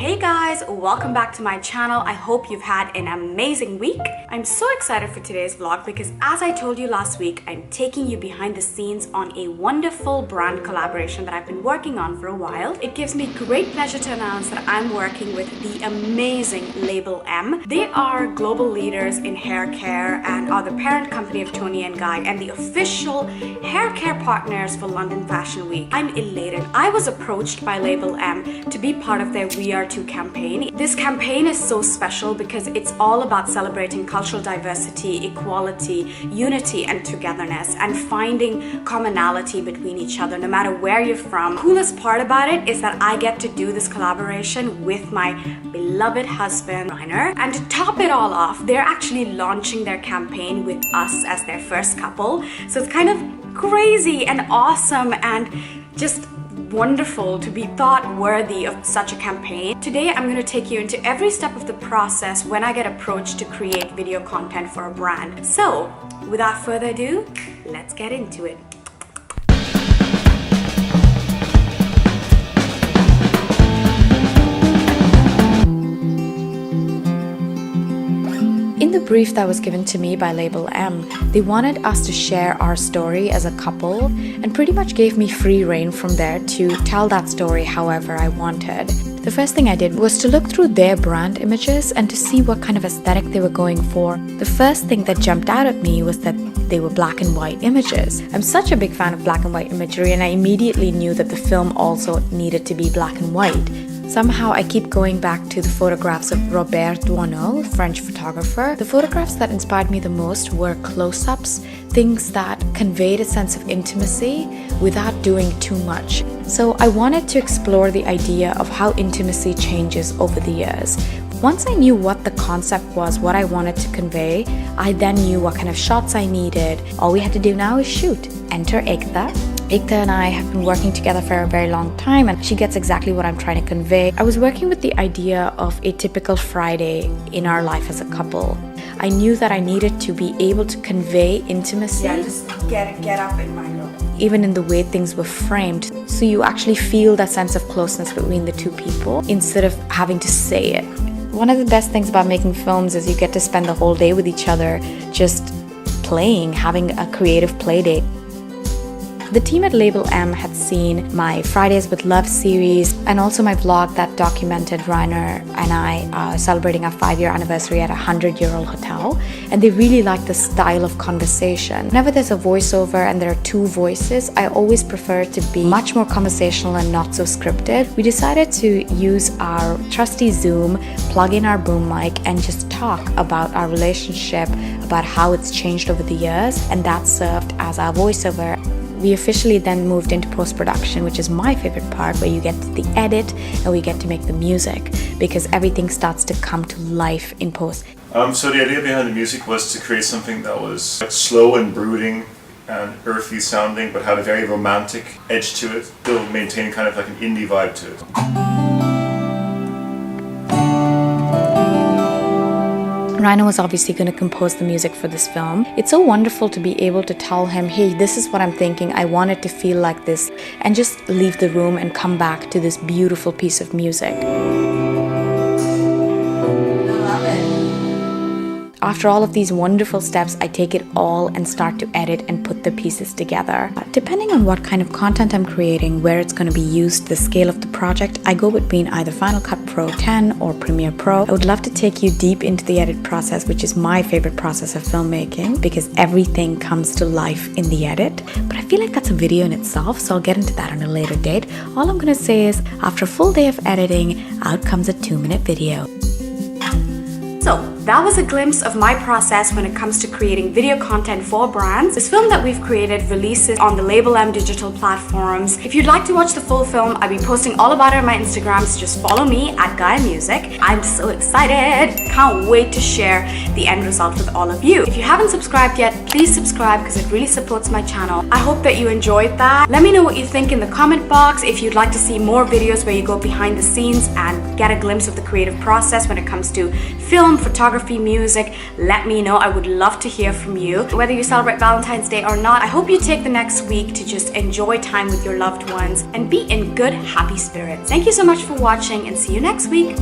Hey guys, welcome back to my channel. I hope you've had an amazing week. I'm so excited for today's vlog because as I told you last week, I'm taking you behind the scenes on a wonderful brand collaboration that I've been working on for a while. It gives me great pleasure to announce that I'm working with the amazing Label M. They are global leaders in hair care and are the parent company of Toni and Guy and the official hair care partners for London Fashion Week. I'm elated. I was approached by Label M to be part of their We Are campaign. This campaign is so special because it's all about celebrating cultural diversity, equality, unity and togetherness and finding commonality between each other no matter where you're from. The coolest part about it is that I get to do this collaboration with my beloved husband Reiner, and to top it all off, they're actually launching their campaign with us as their first couple. So it's kind of crazy and awesome and just wonderful to be thought worthy of such a campaign. Today I'm going to take you into every step of the process when I get approached to create video content for a brand. So without further ado, let's get into it. In the brief that was given to me by Label M, they wanted us to share our story as a couple and pretty much gave me free rein from there to tell that story however I wanted. The first thing I did was to look through their brand images and to see what kind of aesthetic they were going for. The first thing that jumped out at me was that they were black and white images. I'm such a big fan of black and white imagery, and I immediately knew that the film also needed to be black and white. Somehow I keep going back to the photographs of Robert Doisneau, French photographer. The photographs that inspired me the most were close-ups, things that conveyed a sense of intimacy without doing too much. So I wanted to explore the idea of how intimacy changes over the years. Once I knew what the concept was, what I wanted to convey, I then knew what kind of shots I needed. All we had to do now is shoot. Enter Ekta. Ekta and I have been working together for a very long time, and she gets exactly what I'm trying to convey. I was working with the idea of a typical Friday in our life as a couple. I knew that I needed to be able to convey intimacy. Yeah, just get up in my room. Even in the way things were framed. So you actually feel that sense of closeness between the two people instead of having to say it. One of the best things about making films is you get to spend the whole day with each other just playing, having a creative play date. The team at Label M had seen my Fridays with Love series and also my vlog that documented Reiner and I celebrating our 5-year anniversary at a 100-year-old hotel, and they really liked the style of conversation. Whenever there's a voiceover and there are two voices, I always prefer it to be much more conversational and not so scripted. We decided to use our trusty Zoom, plug in our boom mic and just talk about our relationship, about how it's changed over the years, and that served as our voiceover. We officially then moved into post-production, which is my favorite part, where you get the edit and we get to make the music because everything starts to come to life in post. So the idea behind the music was to create something that was slow and brooding and earthy sounding, but had a very romantic edge to it, still maintaining kind of like an indie vibe to it. Reiner was obviously going to compose the music for this film. It's so wonderful to be able to tell him, hey, this is what I'm thinking, I want it to feel like this, and just leave the room and come back to this beautiful piece of music. After all of these wonderful steps, I take it all and start to edit and put the pieces together. Depending on what kind of content I'm creating, where it's going to be used, the scale of the project, I go between either Final Cut Pro 10 or Premiere Pro. I would love to take you deep into the edit process, which is my favorite process of filmmaking because everything comes to life in the edit. But I feel like that's a video in itself, so I'll get into that on a later date. All I'm going to say is, after a full day of editing, out comes a 2-minute video. So that was a glimpse of my process when it comes to creating video content for brands. This film that we've created releases on the Label M digital platforms. If you'd like to watch the full film, I'll be posting all about it on my Instagram, so just follow me at Gaya Music. I'm so excited. Can't wait to share the end result with all of you. If you haven't subscribed yet, please subscribe because it really supports my channel. I hope that you enjoyed that. Let me know what you think in the comment box. If you'd like to see more videos where you go behind the scenes and get a glimpse of the creative process when it comes to film, photography, photography, music, let me know. I would love to hear from you. Whether you celebrate Valentine's Day or not, I hope you take the next week to just enjoy time with your loved ones and be in good, happy spirits. Thank you so much for watching and see you next week.